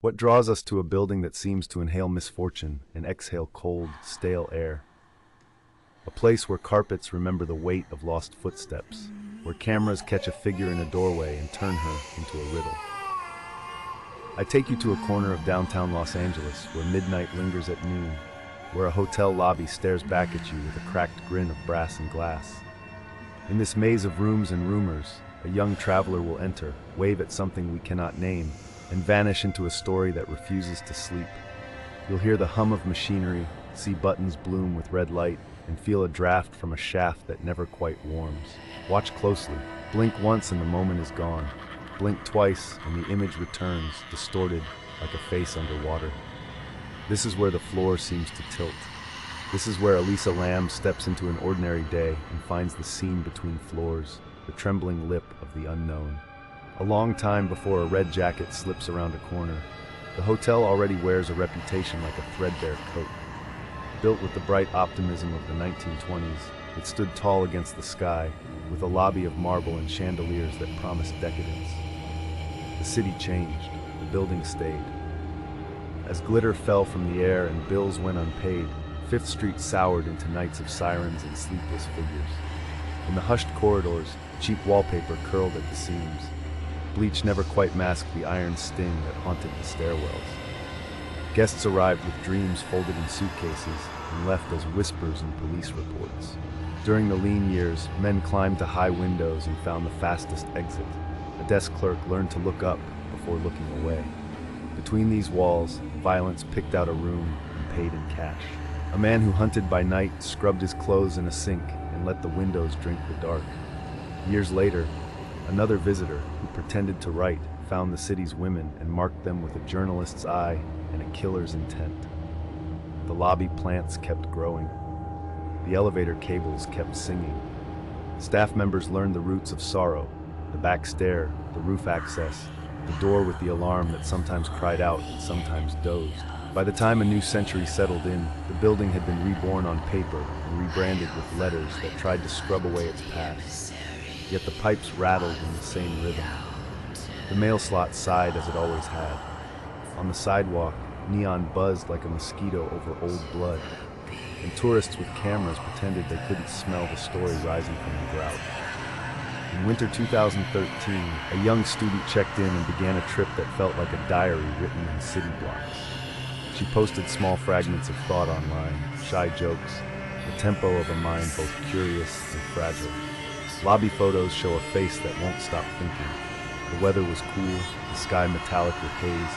What draws us to a building that seems to inhale misfortune and exhale cold, stale air? A place where carpets remember the weight of lost footsteps, where cameras catch a figure in a doorway and turn her into a riddle. I take you to a corner of downtown Los Angeles where midnight lingers at noon, where a hotel lobby stares back at you with a cracked grin of brass and glass. In this maze of rooms and rumors, a young traveler will enter, wave at something we cannot name, and vanish into a story that refuses to sleep. You'll hear the hum of machinery, see buttons bloom with red light, and feel a draft from a shaft that never quite warms. Watch closely. Blink once and the moment is gone. Blink twice and the image returns, distorted like a face underwater. This is where the floor seems to tilt. This is where Elisa Lam steps into an ordinary day and finds the scene between floors, the trembling lip of the unknown. A long time before a red jacket slips around a corner, the hotel already wears a reputation like a threadbare coat. Built with the bright optimism of the 1920s, it stood tall against the sky, with a lobby of marble and chandeliers that promised decadence. The city changed, the building stayed. As glitter fell from the air and bills went unpaid, Fifth Street soured into nights of sirens and sleepless figures. In the hushed corridors, cheap wallpaper curled at the seams. Bleach never quite masked the iron sting that haunted the stairwells. Guests arrived with dreams folded in suitcases and left as whispers in police reports. During the lean years, men climbed to high windows and found the fastest exit. A desk clerk learned to look up before looking away. Between these walls, violence picked out a room and paid in cash. A man who hunted by night scrubbed his clothes in a sink and let the windows drink the dark. Years later, another visitor who pretended to write found the city's women and marked them with a journalist's eye and a killer's intent. The lobby plants kept growing. The elevator cables kept singing. Staff members learned the roots of sorrow, the back stair, the roof access, the door with the alarm that sometimes cried out and sometimes dozed. By the time a new century settled in, the building had been reborn on paper and rebranded with letters that tried to scrub away its past. Yet the pipes rattled in the same rhythm. The mail slot sighed as it always had. On the sidewalk, neon buzzed like a mosquito over old blood, and tourists with cameras pretended they couldn't smell the story rising from the grout. In winter 2013, a young student checked in and began a trip that felt like a diary written in city blocks. She posted small fragments of thought online, shy jokes, the tempo of a mind both curious and fragile. Lobby photos show a face that won't stop thinking. The weather was cool, the sky metallic with haze,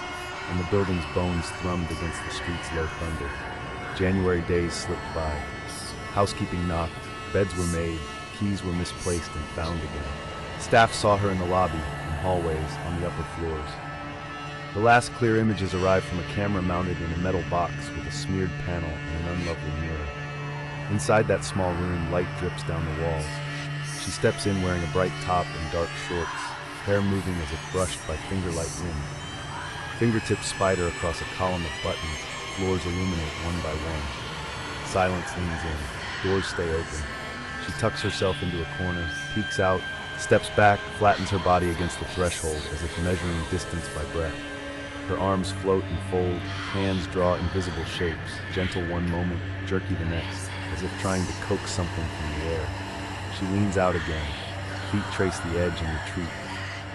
and the building's bones thrummed against the street's low thunder. January days slipped by. Housekeeping knocked, beds were made, keys were misplaced and found again. Staff saw her in the lobby and hallways on the upper floors. The last clear images arrived from a camera mounted in a metal box with a smeared panel and an unlovely mirror. Inside that small room, light drips down the walls. She steps in wearing a bright top and dark shorts, hair moving as if brushed by finger-light wind. Fingertips spider across a column of buttons, floors illuminate one by one. Silence leans in, doors stay open. She tucks herself into a corner, peeks out, steps back, flattens her body against the threshold as if measuring distance by breath. Her arms float and fold, hands draw invisible shapes, gentle one moment, jerky the next, as if trying to coax something from the air. She leans out again, feet trace the edge and retreat.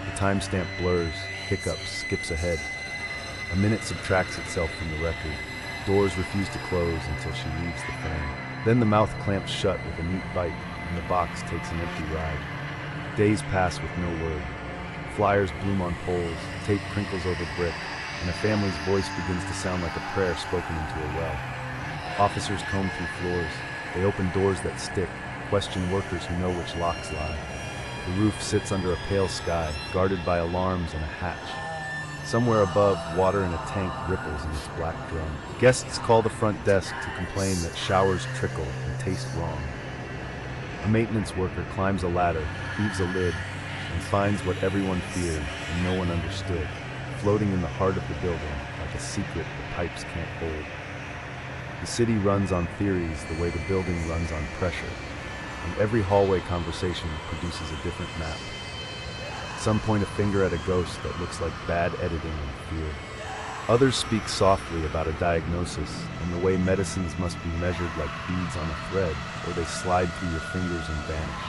The timestamp blurs, hiccups, skips ahead. A minute subtracts itself from the record. Doors refuse to close until she leaves the frame. Then the mouth clamps shut with a neat bite, and the box takes an empty ride. Days pass with no word. Flyers bloom on poles, tape crinkles over brick, and a family's voice begins to sound like a prayer spoken into a well. Officers comb through floors. They open doors that stick, question workers who know which locks lie. The roof sits under a pale sky, guarded by alarms and a hatch. Somewhere above, water in a tank ripples in its black drum. Guests call the front desk to complain that showers trickle and taste wrong. A maintenance worker climbs a ladder, heaves a lid, and finds what everyone feared and no one understood, floating in the heart of the building like a secret the pipes can't hold. The city runs on theories the way the building runs on pressure, and every hallway conversation produces a different map. Some point a finger at a ghost that looks like bad editing and fear. Others speak softly about a diagnosis and the way medicines must be measured like beads on a thread, or they slide through your fingers and vanish.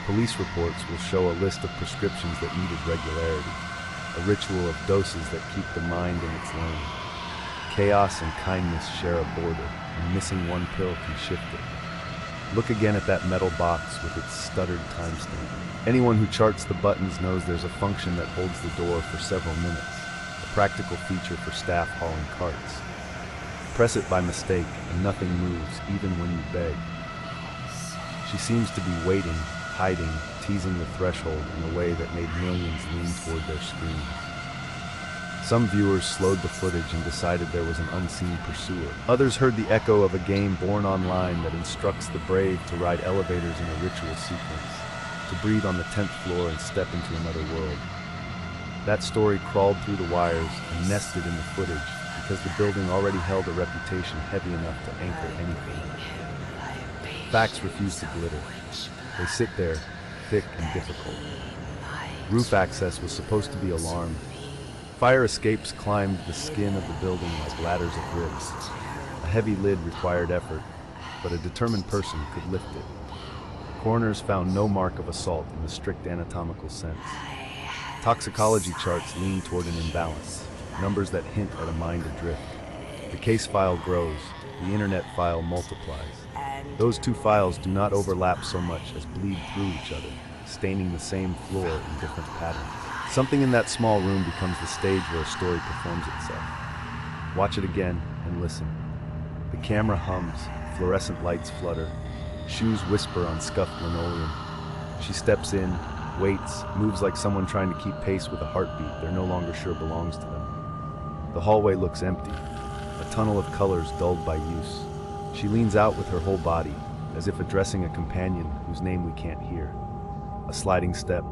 Police reports will show a list of prescriptions that needed regularity, a ritual of doses that keep the mind in its lane. Chaos and kindness share a border, and missing one pill can shift it. Look again at that metal box with its stuttered timestamp. Anyone who charts the buttons knows there's a function that holds the door for several minutes, a practical feature for staff hauling carts. Press it by mistake and nothing moves, even when you beg. She seems to be waiting, hiding, teasing the threshold in a way that made millions lean toward their screens. Some viewers slowed the footage and decided there was an unseen pursuer. Others heard the echo of a game born online that instructs the brave to ride elevators in a ritual sequence, to breathe on the 10th floor and step into another world. That story crawled through the wires and nested in the footage because the building already held a reputation heavy enough to anchor anything. Facts refuse to glitter. They sit there, thick and difficult. Roof access was supposed to be alarmed. Fire escapes climbed the skin of the building like ladders of ribs. A heavy lid required effort, but a determined person could lift it. Coroners found no mark of assault in the strict anatomical sense. Toxicology charts lean toward an imbalance, numbers that hint at a mind adrift. The case file grows, the internet file multiplies. Those two files do not overlap so much as bleed through each other, staining the same floor in different patterns. Something in that small room becomes the stage where a story performs itself. Watch it again and listen. The camera hums, fluorescent lights flutter, shoes whisper on scuffed linoleum. She steps in, waits, moves like someone trying to keep pace with a heartbeat they're no longer sure belongs to them. The hallway looks empty, a tunnel of colors dulled by use. She leans out with her whole body, as if addressing a companion whose name we can't hear. A sliding step,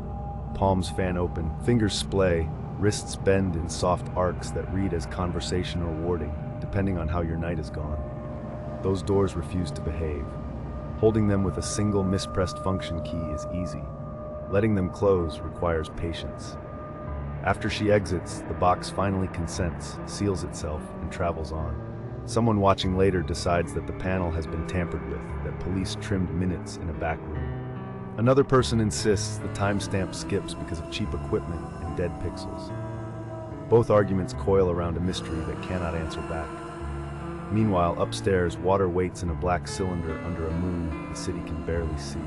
palms fan open, fingers splay, wrists bend in soft arcs that read as conversation or warding, depending on how your night has gone. Those doors refuse to behave. Holding them with a single mispressed function key is easy. Letting them close requires patience. After she exits, the box finally consents, seals itself, and travels on. Someone watching later decides that the panel has been tampered with, that police trimmed minutes in a back room. Another person insists the timestamp skips because of cheap equipment and dead pixels. Both arguments coil around a mystery that cannot answer back. Meanwhile, upstairs, water waits in a black cylinder under a moon the city can barely see.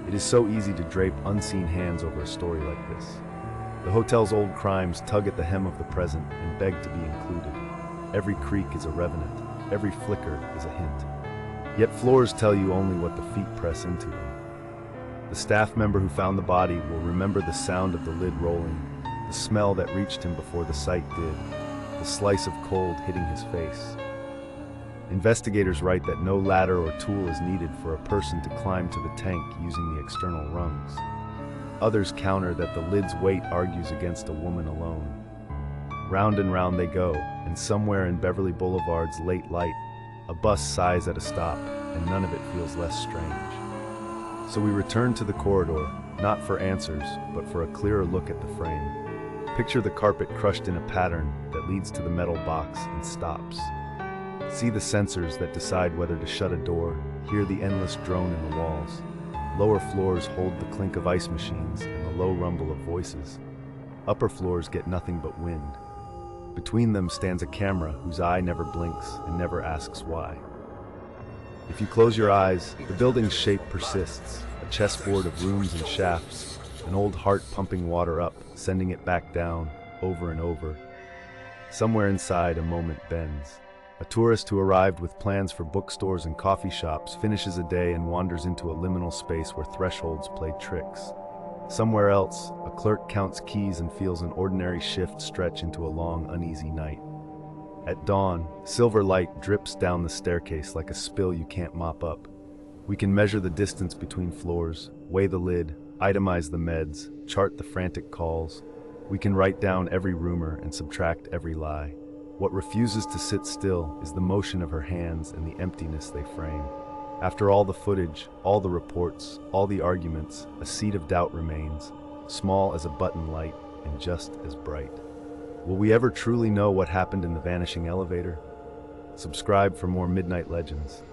It is so easy to drape unseen hands over a story like this. The hotel's old crimes tug at the hem of the present and beg to be included. Every creak is a revenant, every flicker is a hint. Yet floors tell you only what the feet press into them. The staff member who found the body will remember the sound of the lid rolling, the smell that reached him before the sight did, the slice of cold hitting his face. Investigators write that no ladder or tool is needed for a person to climb to the tank using the external rungs. Others counter that the lid's weight argues against a woman alone. Round and round they go, and somewhere in Beverly Boulevard's late light, a bus sighs at a stop, and none of it feels less strange. So we return to the corridor, not for answers, but for a clearer look at the frame. Picture the carpet crushed in a pattern that leads to the metal box and stops. See the sensors that decide whether to shut a door, hear the endless drone in the walls. Lower floors hold the clink of ice machines and the low rumble of voices. Upper floors get nothing but wind. Between them stands a camera whose eye never blinks and never asks why. If you close your eyes, the building's shape persists, a chessboard of rooms and shafts, an old heart pumping water up, sending it back down, over and over. Somewhere inside, a moment bends. A tourist who arrived with plans for bookstores and coffee shops finishes a day and wanders into a liminal space where thresholds play tricks. Somewhere else, a clerk counts keys and feels an ordinary shift stretch into a long, uneasy night. At dawn, silver light drips down the staircase like a spill you can't mop up. We can measure the distance between floors, weigh the lid, itemize the meds, chart the frantic calls. We can write down every rumor and subtract every lie. What refuses to sit still is the motion of her hands and the emptiness they frame. After all the footage, all the reports, all the arguments, a seed of doubt remains, small as a button light and just as bright. Will we ever truly know what happened in the vanishing elevator? Subscribe for more midnight legends.